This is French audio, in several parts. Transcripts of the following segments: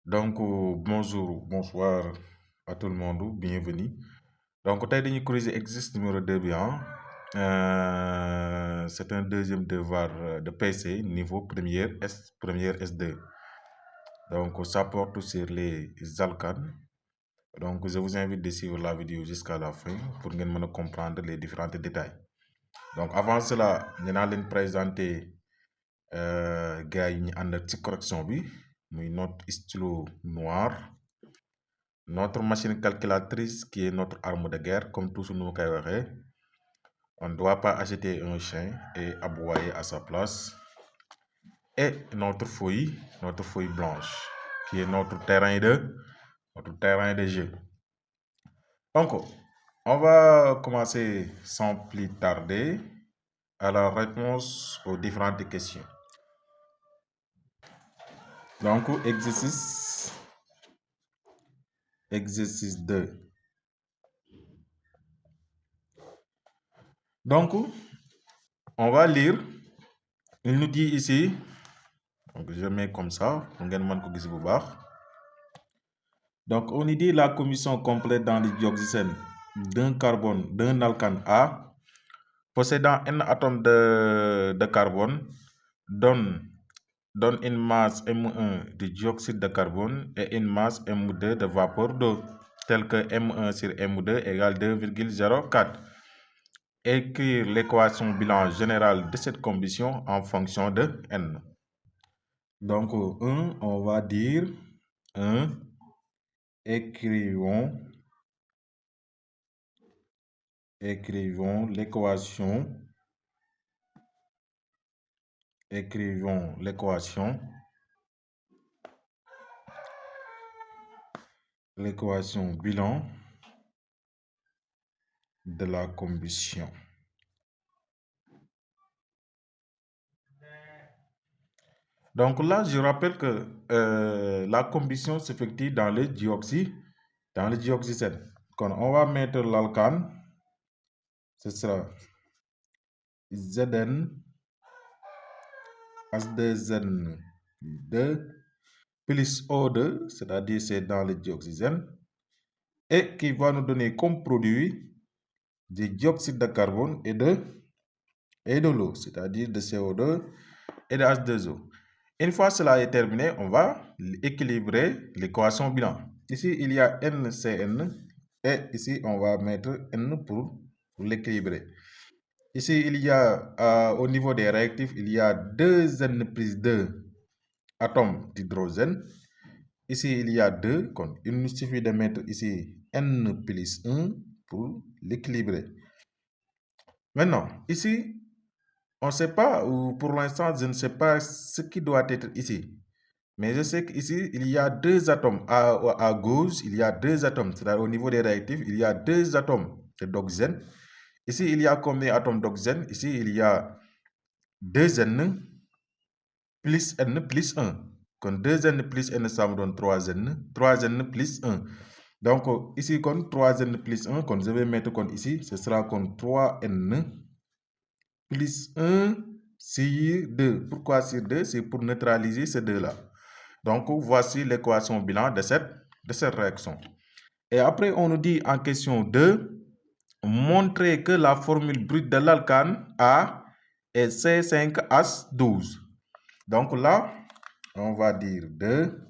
Bonjour, bonsoir à tout le monde, bienvenue. Donc, tey dañuy corriger exercice numéro 2 bi c'est un deuxième devoir de PC niveau première S2. Donc, ça porte sur les alcanes. Donc, je vous invite de suivre la vidéo jusqu'à la fin pour ngeen mën a comprendre les différents détails. Donc, avant cela, dinaa leen présenter gars yi ñu ànd ci correction bi muy notre stylo noir. Notre machine calculatrice qui est notre arme de guerre, comme toujours nous le on ne doit pas acheter un chien et aboyer à sa place. Et notre feuille blanche, qui est notre terrain de jeu. Donc, on va commencer sans plus tarder à la réponse aux différentes questions. Donc, exercice 2. Donc, on va lire. Il nous dit ici, donc je mets comme ça, donc on nous dit la commission complète dans le dioxygène d'un carbone d'un alcane A possédant n atomes de carbone donne une masse M1 de dioxyde de carbone et une masse M2 de vapeur d'eau, telle que M1 sur M2 égale 2,04. Écrire l'équation bilan générale de cette combustion en fonction de N. Donc, on va dire 1. Écrivons l'équation. L'équation bilan de la combustion. Donc là, je rappelle que la combustion s'effectue dans le dioxygène. Quand on va mettre l'alcane, ce sera Zn H2N2 plus O2, c'est-à-dire c'est dans le dioxygène, et qui va nous donner comme produit du dioxyde de carbone et de l'eau, c'est-à-dire de CO2 et de H2O. Une fois cela est terminé, on va équilibrer l'équation bilan. Ici, il y a NCN et ici, on va mettre N pour l'équilibrer. Ici, il y a, au niveau des réactifs, il y a 2N plus 2 atomes d'hydrogène. Ici, il y a 2, il nous suffit de mettre ici N plus 1 pour l'équilibrer. Maintenant, ici, on ne sait pas, ou pour l'instant, je ne sais pas ce qui doit être ici. Mais je sais qu'ici, il y a 2 atomes. À gauche, il y a 2 atomes. C'est-à-dire au niveau des réactifs, il y a 2 atomes d'oxygène. Ici, il y a combien d'atomes d'oxygène? Ici, il y a 2N plus N plus 1. Quand 2N plus N, ça me donne 3N. 3N plus 1. Donc, ici, quand 3N plus 1, quand je vais mettre ici, ce sera comme 3N plus 1 sur 2. Pourquoi sur 2? C'est pour neutraliser ces deux-là. Donc, voici l'équation bilan de cette réaction. Et après, on nous dit en question 2, montrer que la formule brute de l'alcane A est C5H12. Donc là, on va dire 2.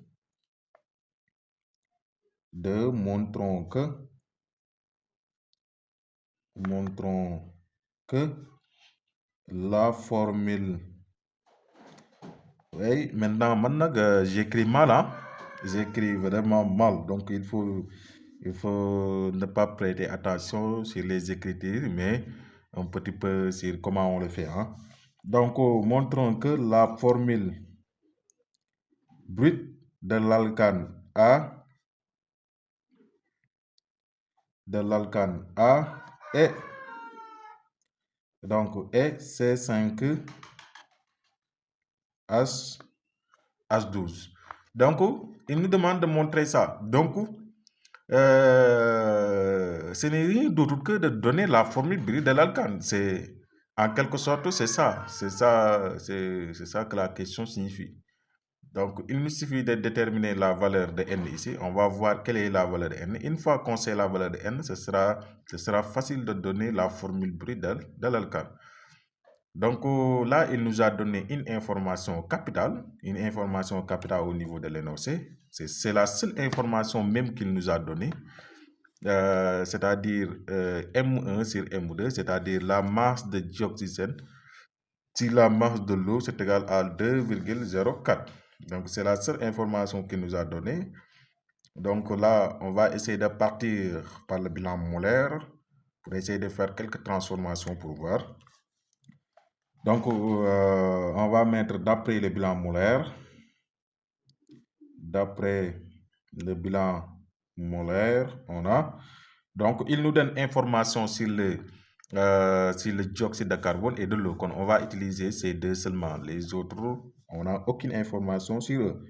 Montrons que la formule. Oui, maintenant, j'écris mal, J'écris vraiment mal. Donc, il faut ne pas prêter attention sur les écritures, mais un petit peu sur comment on le fait, Donc, montrons que la formule brute de l'alcane A est C5H12. Donc, il nous demande de montrer ça. Donc, ce n'est rien d'autre que de donner la formule brute de l'alcane. C'est, en quelque sorte, c'est ça. C'est ça que la question signifie. Donc, il nous suffit de déterminer la valeur de n ici. On va voir quelle est la valeur de n. Une fois qu'on sait la valeur de n, ce sera facile de donner la formule brute de l'alcane. Donc là, il nous a donné une information capitale au niveau de l'énoncé. C'est la seule information même qu'il nous a donnée, c'est-à-dire M1 sur M2, c'est-à-dire la masse de dioxygène si la masse de l'eau c'est égal à 2,04. Donc c'est la seule information qu'il nous a donnée. Donc là, on va essayer de partir par le bilan molaire pour essayer de faire quelques transformations pour voir. Donc on va mettre d'après le bilan molaire. D'après le bilan molaire, on a. Donc il nous donne information sur le dioxyde de carbone et de l'eau. On va utiliser ces deux seulement. Les autres, on n'a aucune information sur eux.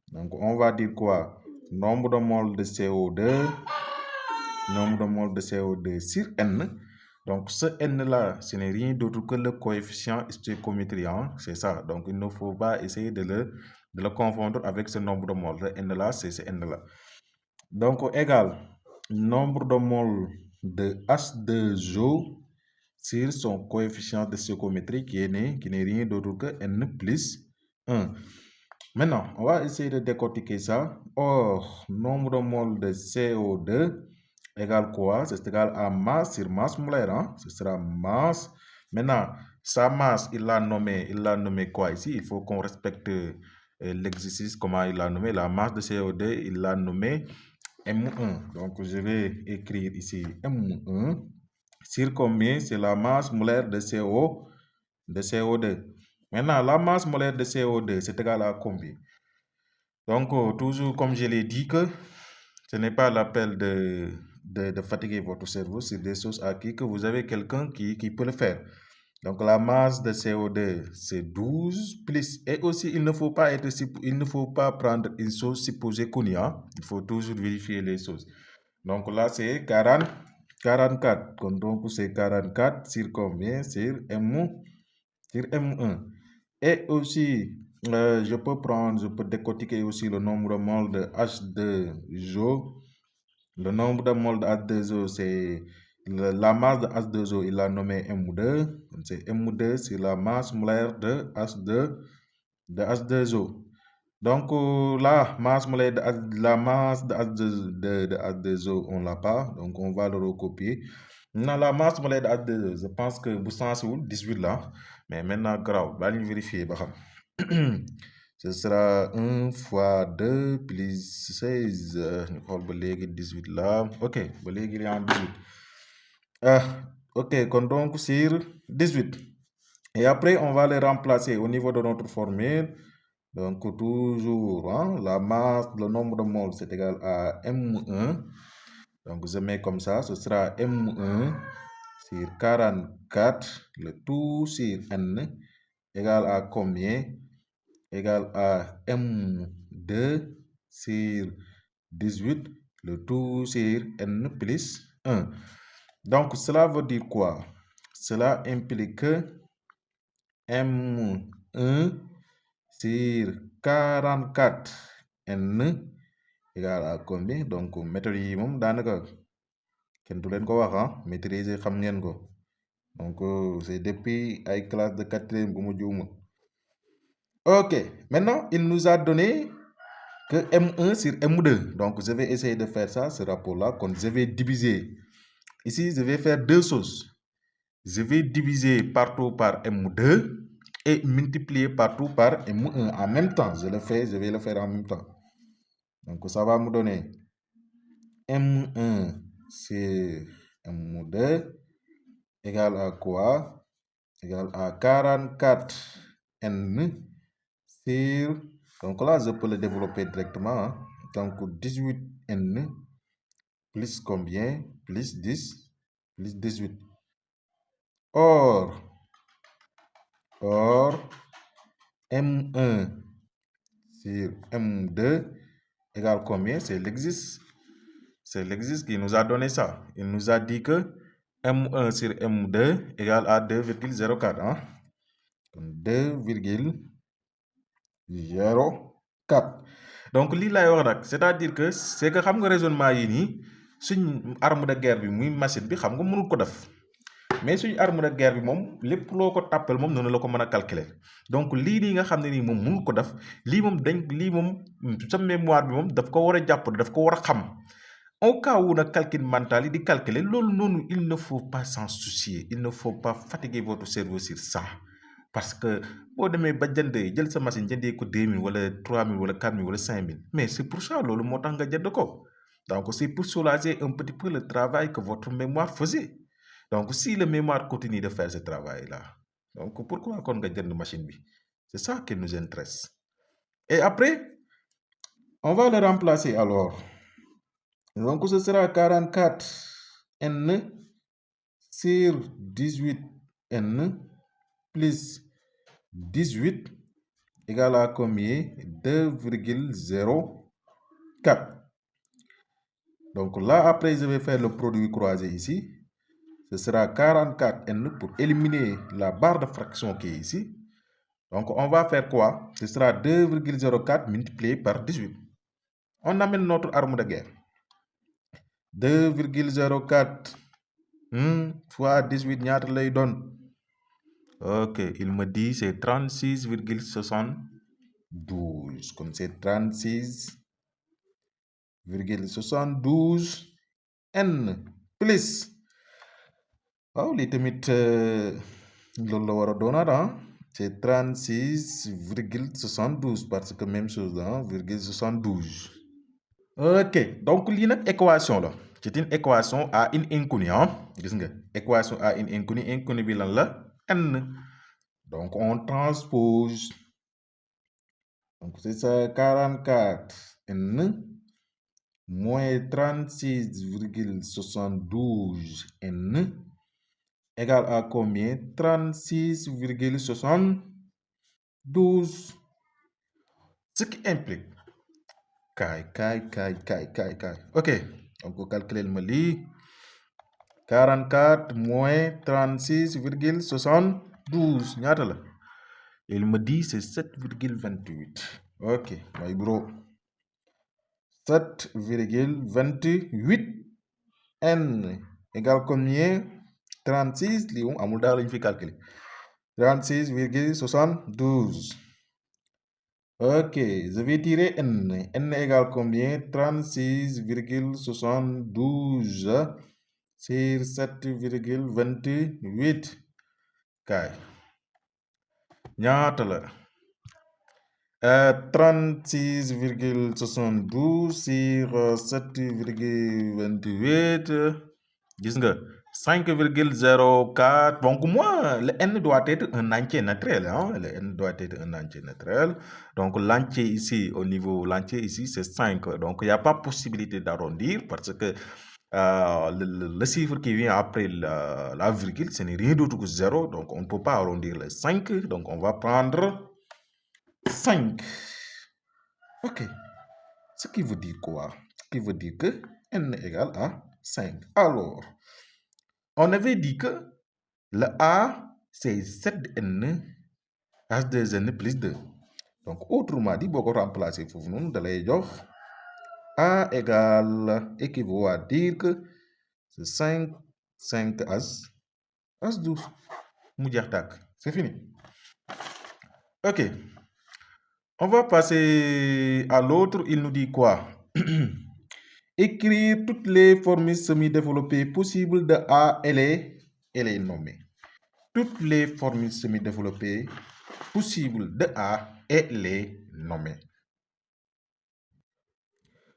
Donc on va dire quoi? Nombre de moles de CO2, sur N. Donc ce N-là, ce n'est rien d'autre que le coefficient stéichiométrique. C'est ça. Donc il ne faut pas essayer de le confondre avec ce nombre de moles. Le N-là, c'est ce N-là. Donc égal nombre de moles de H2O sur son coefficient de stéichiométrie qui n'est rien d'autre que N plus 1. Maintenant, on va essayer de décortiquer ça. Or, nombre de moles de CO2 égale quoi? C'est égal à masse sur masse molaire. Ce sera masse. Maintenant, sa masse, il l'a nommé quoi ici? Il faut qu'on respecte l'exercice, comment il l'a nommé. La masse de CO2, il l'a nommé M1. Donc, je vais écrire ici M1 sur combien? C'est la masse molaire de CO2. Maintenant, la masse molaire de CO2, c'est égal à combien? Donc, toujours comme je l'ai dit que ce n'est pas l'appel de fatiguer votre cerveau sur des choses acquises que vous avez quelqu'un qui peut le faire. Donc, la masse de CO2, c'est 12 plus. Et aussi, il ne faut pas prendre une chose supposée connue. Il faut toujours vérifier les choses. Donc, là, c'est 44. Donc, c'est 44 sur combien? Sur M1. Et aussi, je peux décortiquer aussi le nombre de moles de H2O. Le nombre de moles de H2O, c'est la masse de H2O, il l'a nommé M2. C'est M2, c'est la masse molaire de H2O. Donc, la masse molaire de H2O, on ne l'a pas. Donc, on va le recopier. Maintenant, la masse molaire de H2O, je pense que vous sens 18 là. Mais maintenant, grave, on va vérifier. Ce sera 1 fois 2 plus 16. Nous avons 18 là. Ok, il est en 18. Ok, donc sur 18. Et après, on va les remplacer au niveau de notre formule. Donc, toujours, la masse, le nombre de moles, c'est égal à M1. Donc, je mets comme ça, ce sera M1 sur 44, le tout sur N, égal à combien? Égal à M2 sur 18, le tout sur N plus 1. Donc, cela veut dire quoi? Cela implique que M1 sur 44 N égale à combien? Donc, méthode yi moom daanaka kenn du leen ko wax maîtriser xam ngeen ko. Donc, c'est depuis ay classe de 4e bu mu juumul. Ok, maintenant, il nous a donné que M1 sur M2. Donc, je vais essayer de faire ça, ce rapport-là. Quand je vais diviser, ici, je vais faire deux choses. Je vais diviser partout par M2 et multiplier partout par M1 en même temps. Je vais le faire en même temps. Donc, ça va me donner M1 sur M2 égale à quoi? Égale à 44 N sur... Donc là, je peux le développer directement. Donc, 18 N plus combien? Plus 10 plus 18. Or, M1 sur M2 égale combien? C'est l'exercice. C'est l'exercice qui nous a donné ça. Il nous a dit que M1 sur M2 égale à 2,04. 2,04. 4 donc lii laay wax nag c'est-à-dire que c'est que xam nga raisonnement yi nii suñ arme de guerre bi muy machine bi xam nga mënul ko def mais suñu arme de guerre bi moom lépp loo ko tàppal moom noonu la ko mën a calculer donc lii nii nga xam ne nii moom mënul ko def lii moom sa mémoire bi moom daf ko war a jàpp daf ko war a xam au cas où nag calcul mental yi di calculer loolu noonu il ne faut pas s'en soucier il ne faut pas fatiguer votre cerveau sur ça parce que boo demee ba jël sa machine jëndee ko 2000 wala 3000 wala 4000 wala 5000 mais c'est pour ça loolu moo tax nga jënd ko donc c'est pour soulager un petit peu le travail que votre mémoire faisait donc si le mémoire continue de faire ce travail là donc pourquoi kon nga jënd machine bi c'est ça qui nous intéresse et après on va le remplacer alors donc ce sera 44 n sur 18 n plus 18 égale à combien 2,04 donc là après je vais faire le produit croisé ici ce sera 44n pour éliminer la barre de fraction qui est ici donc on va faire quoi ce sera 2,04 multiplié par 18 on amène notre arme de guerre 2,04 fois 18 ñaata lay doon ok il me dit c'est 36,72 comme c'est 36,72 n plus waaw lii tamit loolu la war a doonaat c'est 36,72 parce que même chose la virgule 72 ok donc lii nag équation la c'est une équation à une inconnue gis nga équation à une inconnue bi lan la n donc on transpose donc c'est ça 44 n moins 36,72 n égale à combien 36,72 ce qui implique kaay ok donc calculer ma lii 44 moins 36,72 ñaata la il me dit c'est 7,28 ok my bro 7,28 n égale combien 36 lii moom amul daal lañu fi calculer 36,72 ok je vais tirer n égale combien 36,72 sur 7,28 kaay ñaata la 36,72 sur 7,28 gis nga 5,04 donc moi le n doit être un entier naturel le n doit être un entier naturel donc l'entier ici au niveau l'entier ici c'est 5 donc il n'y a pas possibilité d'arrondir parce que le chiffre qui vient après la virgule ce n'est rien d'autre que 0 donc on ne peut pas arrondir les 5 donc on va prendre 5 ok ce qui veut dire quoi ce qui veut dire que n égale à 5 alors on avait dit que le A, c'est 7n H2n plus 2. Donc, autrement dit, boo ko remplacer foofu noonu da lay jox A égale équivaut à dire que c'est 5 H12 mu jeex tàkk c'est fini. Ok. On va passer à l'autre. Il nous dit quoi? Écrire toutes les formules semi-développées possibles de A et les nommer. Toutes les formules semi-développées possibles de A et les nommer.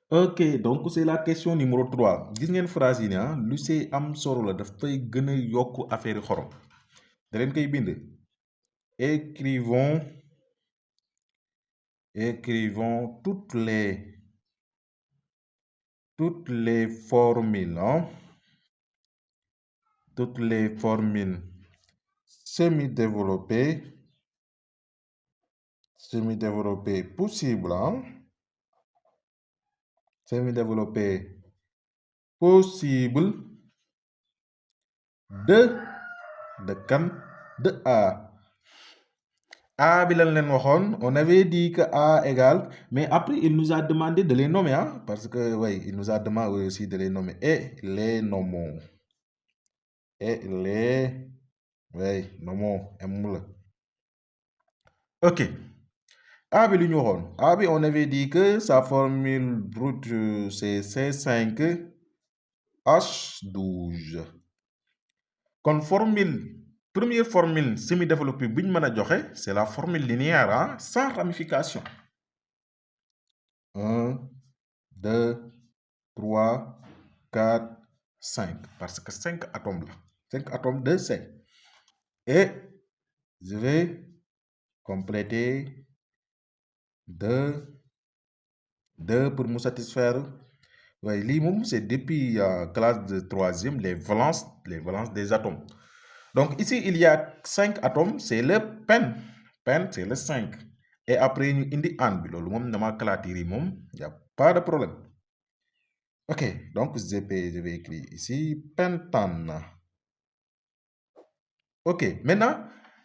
Ok donc c'est la question numéro 3 gis ngeen phrase yi lu see am solo la daf fay gën a yokk affaire xorom da leen koy bind écrivons toutes les formules semi-développées possibles de kan de A A bi lan leen waxoon on avait dit que A égale mais après il nous a demandé de les nommer hein, parce que oui il nous a demandé aussi de les nommer et les nommons oui nommons M la ok A bi lu ñu waxoon A bi on avait dit que sa formule brute c'est C5H12 kon formule première formule semi-développée bi ñu mën a joxe c'est la formule linéaire hein, sans ramification 1 2 3 4 5 parce que 5 atomes là 5 atomes de C et je vais compléter 2 pour me satisfaire oui lii moom c'est depuis classe de troisième les valences des atomes donc ici il y a 5 atomes c'est le pen c'est le 5 et après ñu indi an bi loolu moom nomenclature yi moom y a pas de problème ok donc je vais écrire ici pentane ok maintenant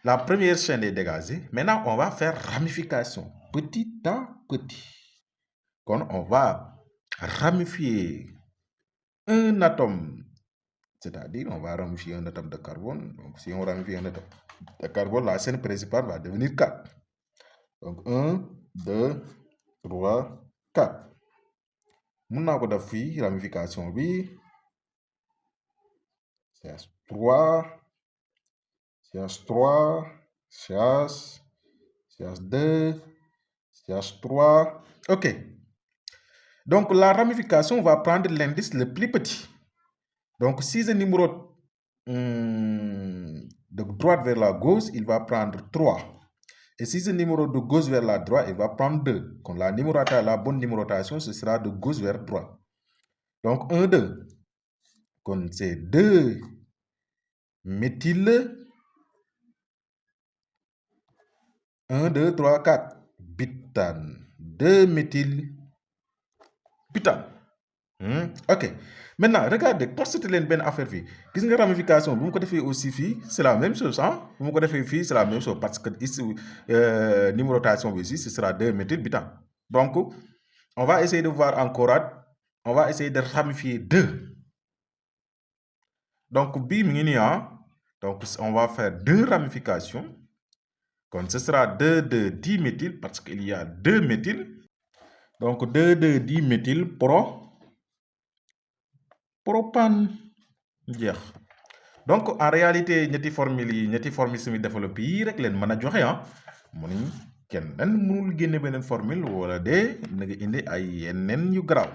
la première chaîne est dégagée maintenant on va faire ramification petit à petit kon on va ramifier un atome c'est-à-dire on va ramifier un atome de carbone donc si on ramifie un atome de carbone la chaîne principale va devenir 4 donc 1 2 3 4 mun naa ko def fii ramification bi CH3 CH2 CH3 ok donc la ramification va prendre l'indice le plus petit donc si je numérote de droite vers la gauche il va prendre 3 et si je numérote de gauche vers la droite il va prendre 2 quand la bonne numérotation ce sera de gauche vers droite donc 1 2 kon c'est 2 méthyle 1 2 3 4 butane 2 méthyle butane ok maintenant regardez constaté leen benn affaire fii gis nga ramification bu mu ko defee aussi fii c'est la même chose hein bu mu ko defee fii c'est la même chose parce que ici numérotation bi ici ce sera 2 méthyle butane donc on va essayer de voir encore on va essayer de ramifier 2 donc bii mi ngi nii donc on va faire 2 ramifications kon ce sera 2 de diméthyle parce qu'il y a 2 méthyles donc 2 de diméthyle propane jeex donc en réalité ñetti formule semi-développée yi rek leen mën a joxe mënuñ kenn mënul génne beneen formule wala de na nga indi ay yeneen yu garaaw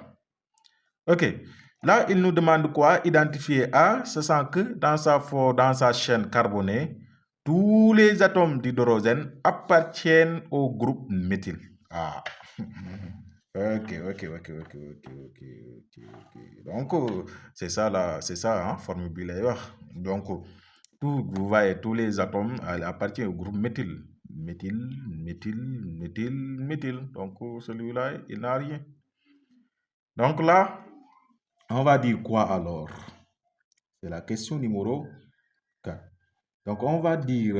ok là il nous demande quoi identifier A sachant que dans sa chaîne carbonée tous les atomes d'hydrogène appartiennent au groupe méthyle ok donc c'est ça formule bi lay wax donc vous voyez tous les atomes appartiennent au groupe méthyle donc celui-là il n'a rien donc là on va dire quoi alors c'est la question numéro 4 donc on va dire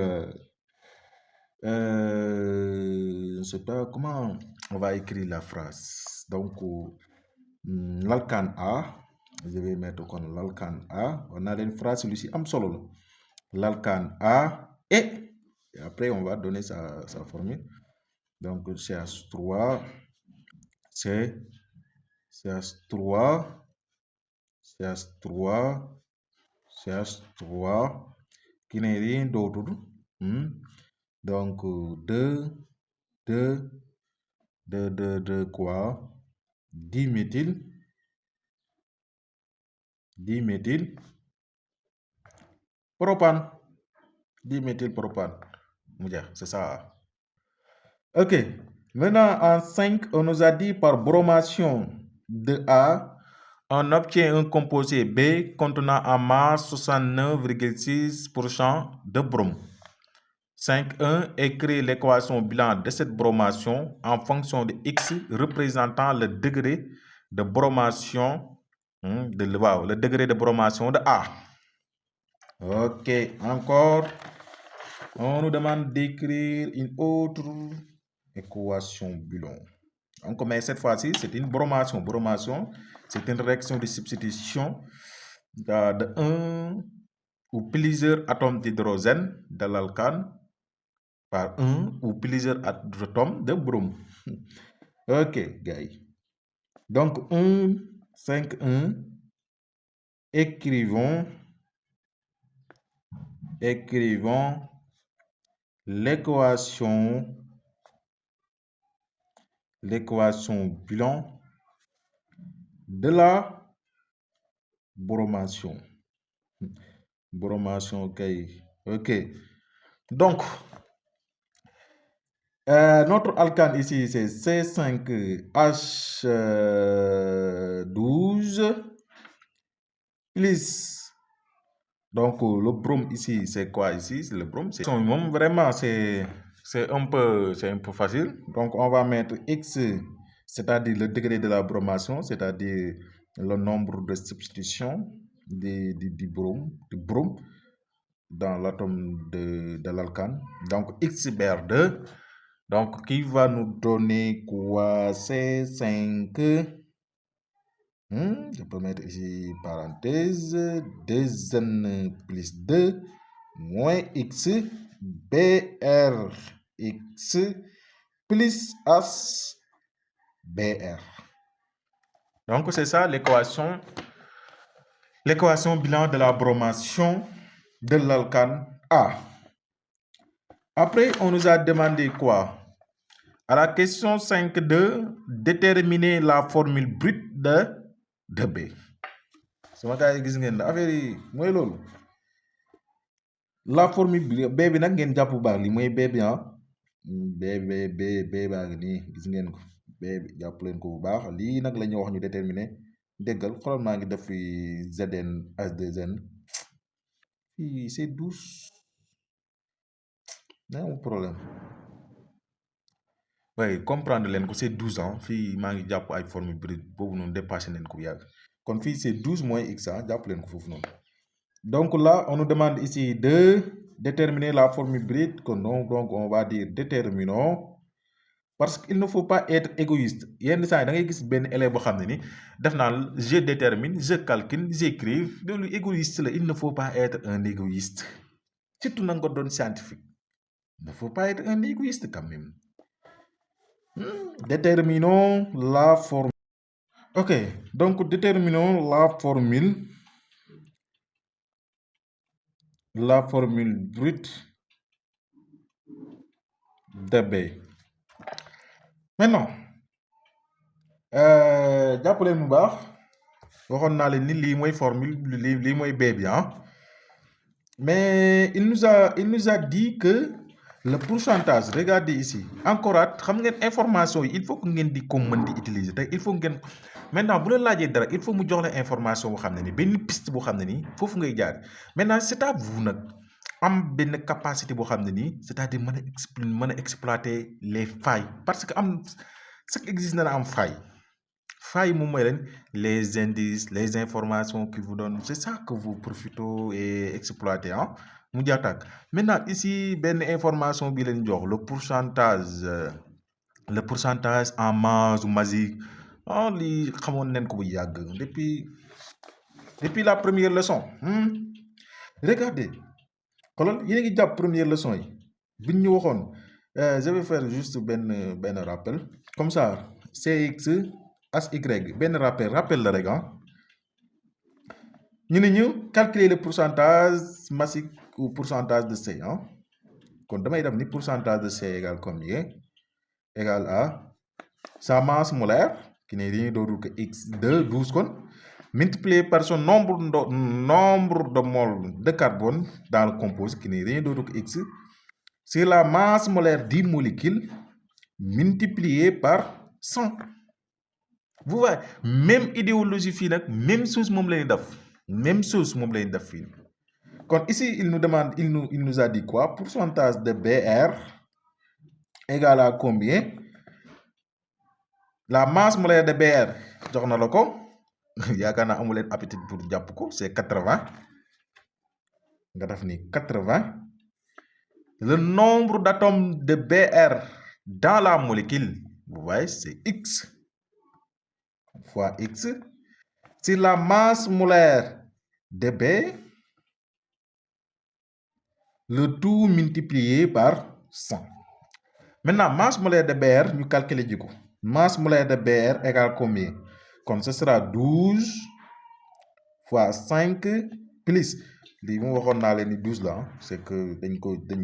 je ne sais pas comment on va écrire la phrase donc l'alcane A je vais mettre comme l'alcane A on a une phrase celui-ci am solo la l'alcane A et après on va donner sa formule donc CH3 qui n'est rien d'autre donc 2 quoi diméthyle propane mu jeex c'est ça ok maintenant en 5 on nous a dit par bromation de A on obtient un composé B contenant en masse 69,6% de brome 5.1 écrit l'équation bilan de cette bromation en fonction de X représentant le degré de bromation le degré de bromation de A ok encore On nous demande d'écrire une autre équation Boolon. Donc, mais cette fois-ci, c'est une bromation. Bromation, c'est une réaction de substitution de un ou plusieurs atomes d'hydrogène de l'alcane par un ou plusieurs atomes de brome. Ok, gars. Donc, 1, écrivons l'équation Boolon de la bromation. Bromation, ok. Donc, notre alcane ici, c'est C5H12 plus. Donc, le brome ici, c'est quoi ici? C'est le brome. Vraiment, c'est un peu facile. Donc, on va mettre X, c'est-à-dire le degré de la bromation, c'est-à-dire le nombre de substitutions du brome dans l'atome de l'alcane. Donc, X bar 2. Donc, qui va nous donner quoi? C5. Je peux mettre ici parenthèse, 2n plus 2 moins x br x plus h br. Donc, c'est ça l'équation bilan de la bromation de l'alcane A. Après, on nous a demandé quoi? À la question 5.2, déterminer la formule brute de B. sama gars yi gis ngeen affaire yi mooy loolu la formule B bi nag ngeen jàpp bu baax li mooy B bi B baa ngi nii gis ngeen ko B bi jàpp leen ko bu baax lii nag la ñuy wax ñu déterminer déggal xoolal maa ngi def fi Zn H2n fii c'est 12 amul problème waaye comprendre leen ko c'est 12 ans fii maa ngi jàpp ay formule brute boobu noonu dépassé nañ ko yàgg kon fii c'est 12 moins x jàpp leen ko foofu noonu. Donc là, on nous demande ici de déterminer la formule brute. Donc on va dire déterminons. Parce qu'il ne faut pas être égoïste. yenn saa yi da ngay gis benn élève boo xam ne ni def naa je détermine, je calcule, j'écrive. loolu égoïste la il ne faut pas être un égoïste. Surtout na nga doon scientifique. Il ne faut pas être un égoïste quand même. Déterminons la formule. Ok, donc déterminons la formule brute de B. Maintenant, jàpp leen bu baax waxoon naa leen ni lii mooy formule lii mooy B bi mais il nous a dit que le pourcentage regardez ici encore xam ngeen information yi il faut que ngeen di ko mën di utiliser te il faut ngeen maintenant bu la laajee dara il faut mu jox la information boo xam ne ni benn piste boo xam ne nii foofu ngay jaar maintenant c'est à vous nag am benn capacité boo xam ne nii c'est-à-dire mën a exploiter les failles parce que am ce qui existe na am faille moom mooy leen les indices les informations qui vous donnent c'est ça que vous profitez et exploitez mu jaataak maintenant ici benn information bi leen jox le pourcentage en masse magique lii xamoon nañ ko bu yàgg depuis la première leçon regardez xoolal yéen a ngi jàpp première leçon yi biñ ñu waxoon je vais faire juste benn rappel comme ça Cx Hy benn rappel la rek ñu ne ñu calculer le pourcentage massique ou pourcentage de C kon damay def ni pourcentage de C égale combien égale à sa masse molaire qui n'est rien d'autre que X2 12 kon multiplié par son nombre de moles de carbone dans le composé qui n'est rien d'autre que X c'est la masse molaire d'une molécule multipliée par 100. Vous voyez même idéologie fii nag même chose moom lay def fii kon ici il nous a dit quoi pourcentage de Br égale à combien la masse molaire de Br jox na la ko yaakaar naa amu leen appétit pour jàpp ko c'est 80 nga def ni 80 Le nombre d'atomes de Br dans la molécule, vous voyez, c'est X fois X sur la masse molaire de B, le tout multiplié par 100. Maintenant, masse molaire de Br, nous calculons du coup. Masse molaire de Br égale combien? Comme ce sera 12 fois 5 plus. Li mu waxoon naa leen ni 12 là, c'est que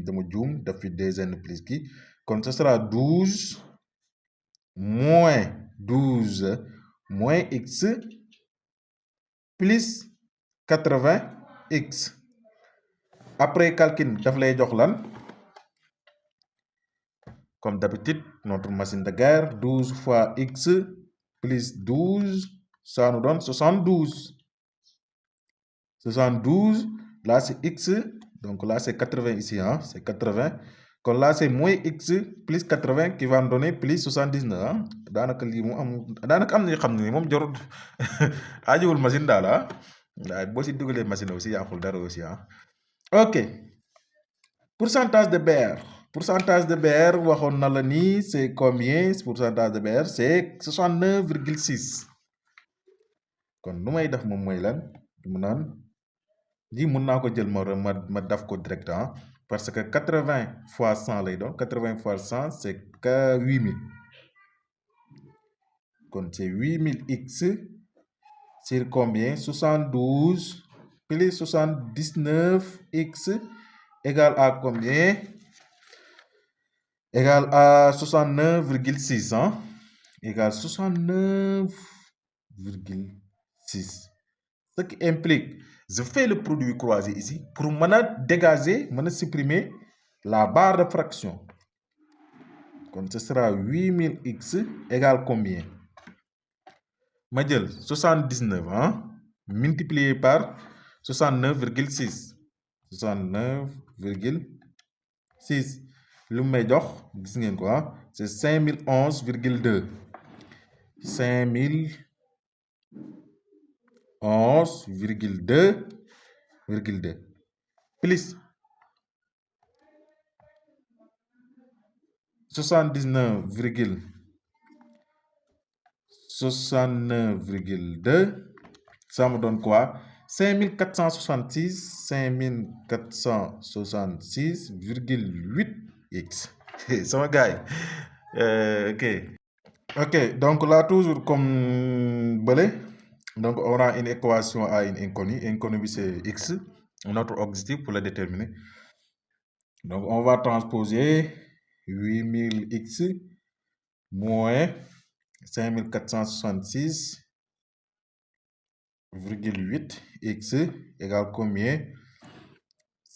dama juum daf fi des n plus qui. Comme ce sera 12 moins 12 moins x plus 80x. Après calcul daf lay jox lan? Comme d'habitude, notre machine de guerre, 12 fois x plus 12, ça nous donne 72. 72, là c'est x, donc là c'est 80 ici, hein, c'est 80. Comme là c'est moins x plus 80 qui va me donner plus 79. Hein. Daanaka lii moom daanaka am na xam ne moom jarul aajowul machine daal ah waaye boo si dugalee machine aussi yàqul dara aussi ah. Ok, pourcentage de Br. Pourcentage de Br waxoon na la ni c'est combien? Pourcentage de Br c'est 69,6. kon lu may def moom mooy lan mu naan lii mën naa ko jël ma def ko direct hein, parce que 80 fois 100 lay doon 80 fois 100 c'est que 8000. kon c'est 8000x sur combien? 72 plus 79x égale à combien? Égale à 69,6 hein? Égale 69,6. Ce qui implique, je fais le produit croisé ici pour dégager, supprimer la barre de fraction. Donc ce sera 8000x égale combien? Ma jël 79 hein, multiplié par 69,6. 69,6. Lu may jox gis ngeen ko hein, c'est 5011,2. 5011,2 plus 69,2, ça me donne quoi? 5466,8x. Sama gars ok. Ok, donc là toujours comme belé, donc on a une équation à une inconnue. Inconnue c'est x, notre objectif pour le déterminer. Donc on va transposer 8000x moins 5466,8x égale combien?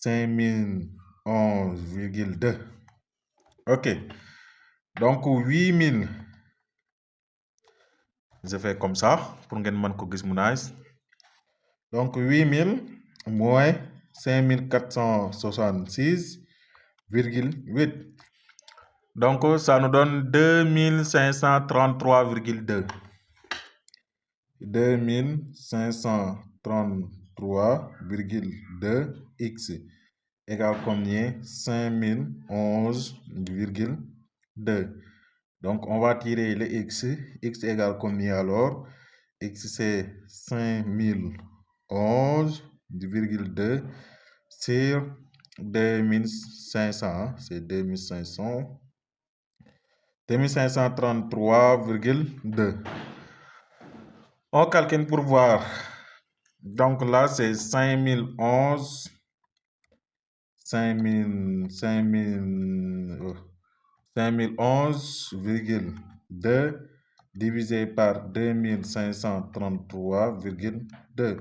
5011,2. Ok, donc 8000, je fais comme ça pour ngeen mën ko gis mu nice. Donc 8000 moins 5466,8. Donc ça nous donne 2533,2. 2533,2x égale combien? 5011,2. Donc on va tirer le x. X égale combien alors? X c'est 5011,2 sur 2500. C'est 2500. 2533,2. On calcule pour voir. Donc là, c'est 5011,2 divisé par 2533,2.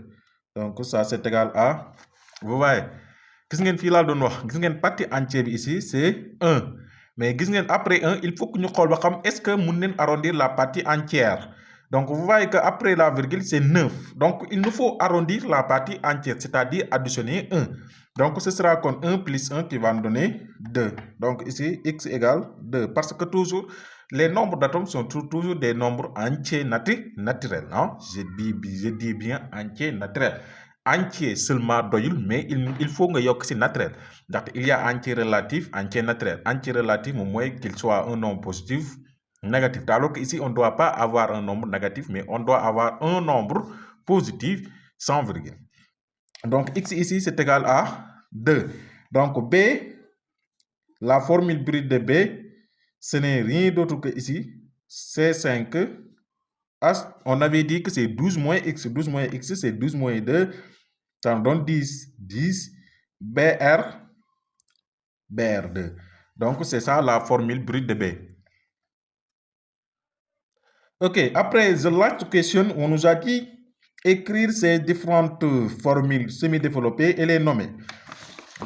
Donc ça, c'est égal à, vous voyez, gis ngeen fii laa doon wax, gis ngeen partie entière bi ici, c'est 1. Mais gis ngeen après 1, il faut que ñu xool ba xam est-ce que mën nañ arrondir la partie entière. Donc vous voyez que après la virgule c'est 9. Donc il nous faut arrondir la partie entière, c'est-à-dire additionner 1. Donc ce sera comme 1 plus 1 qui va nous donner 2. Donc ici x égale 2 parce que toujours les nombres d'atomes sont toujours des nombres entiers naturels. Non? Je dis bien entiers naturels. entier seulement doyul mais il faut nga yokk ci naturel ndaxte il y a entier relatif entier naturel entier relatif moom mooy qu'il soit un nombre positif négatif alors que ici on ne doit pas avoir un nombre négatif mais on doit avoir un nombre positif sans virgule. Donc x ici c'est égal à 2. Donc b, la formule brute de b, ce n'est rien d'autre que ici C5 H. On avait dit que c'est 12 moins x. 12 moins x, c'est 12 moins 2. Ça donne 10. 10 BR2. Donc c'est ça la formule brute de b. Ok, après the last question, on nous a dit écrire ces différentes formules semi-développées et les nommer.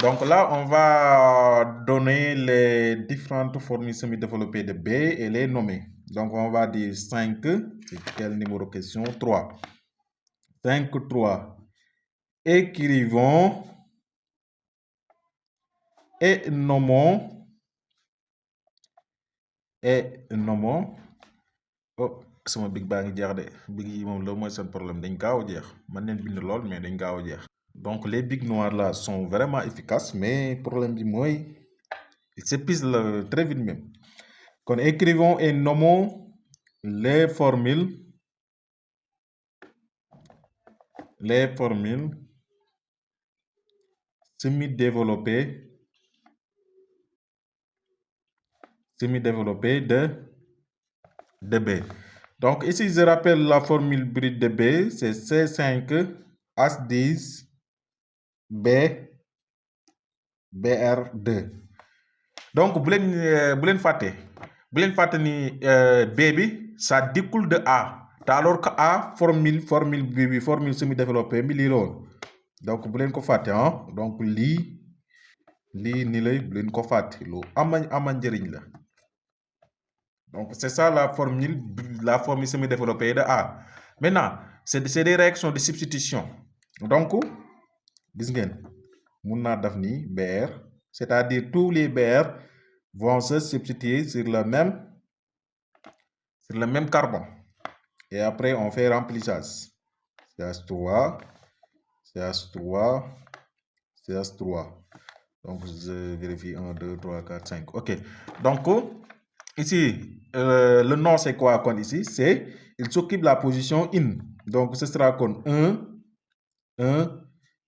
Donc là, on va donner les différentes formules semi-développées de B et les nommer. Donc on va dire 5, c'est quel numéro question? 3. 5, 3. Écrivons et nommons. Oh, sama big baa ngi jeex de big yi moom loolu mooy seen problème dañ gaaw a jeex man neen bind lool mais dañ gaaw a jeex. Donc les bigs noirs là sont vraiment efficaces mais problème bi mooy ils s'épuisent très vite même. Kon écrivons et nommons les formules semi-développées de B. Donc ici je rappelle la formule brute de B, c'est C5H10 BR2. Donc bu leen fàtte ni B bi ça découle de A te alors que A formule bi formule semi-développée bi lii la woon donc bu leen ko fàtte donc lii ni lay bu leen ko fàtte lu ama njëriñ la. Donc c'est ça la formule semi-développée de A. Maintenant c'est des réactions de substitution. Donc gis ngeen mun naa def nii BR, c'est-à-dire tous les BR vont se substituer sur le même carbone. Et après on fait remplissage. CH3, CH3, CH3. Donc je vérifie 1, 2, 3, 4, 5. Ok. Donc ici, le nom c'est quoi kon ici? C'est, il s'occupe de la position in. Donc ce sera kon 1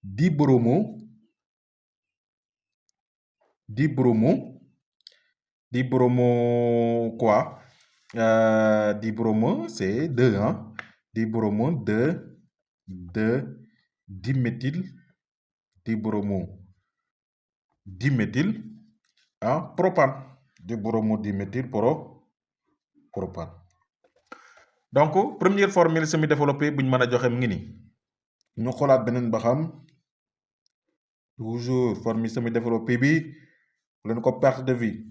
dibromo quoi? Dibromo c'est 2 dibromo 2 diméthyl propane. Dibromo diméthyl propane. Donc première formule semi-développée bu ñu mën a joxe mu ngi nii ñu xoolaat beneen ba xam toujours formule semi-développée bi bu leen ko perte de vue.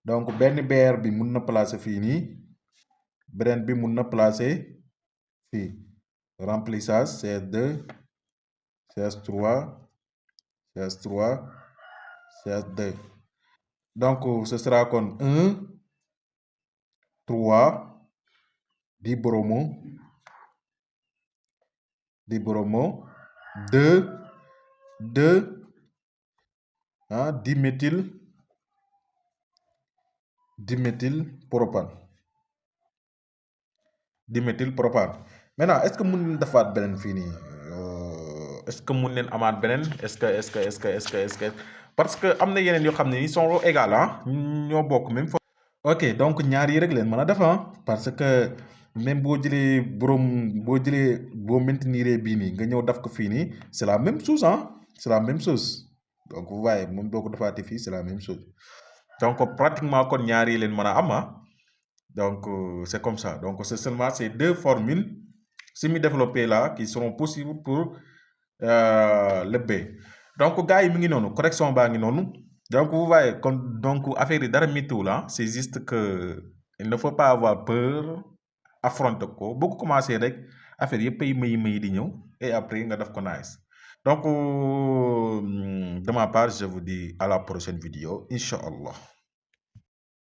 Donc benn BR bi mun na placer fii nii beneen bi mun na placer fii remplissage CS2 CS3 CS3 CS2. Donc ce sera kon 1 3 dibromo 2 diméthyl propane. Maintenant est-ce que mun nañ defaat beneen fii nii est-ce que mun nañ amaat beneen est-ce que parce que am na yeneen yoo xam ne ni sont égal ñoo bokk même forme. Ok donc ñaar yi rek leen mën a def parce que même boo maintenir bii nii nga ñëw def ko fii nii c'est la même chose c'est la même chose donc vous voyez moom boo ko defaatee fii c'est la même chose donc pratiquement kon ñaar yi leen mën a am donc c'est comme ça donc c'est seulement ces deux formules semi-développées là qui seront possibles pour le B. Donc gars yi mi ngi noonu correction baa ngi noonu. Donc vous voyez donc affaire yi dara méttiwul c'est juste que il ne faut pas avoir peur affronter ko boo ko commencé rek affaire yëpp ay may di ñëw et après nga def ko nice. Donc de ma part je vous dis à la prochaine vidéo Inch'Allah.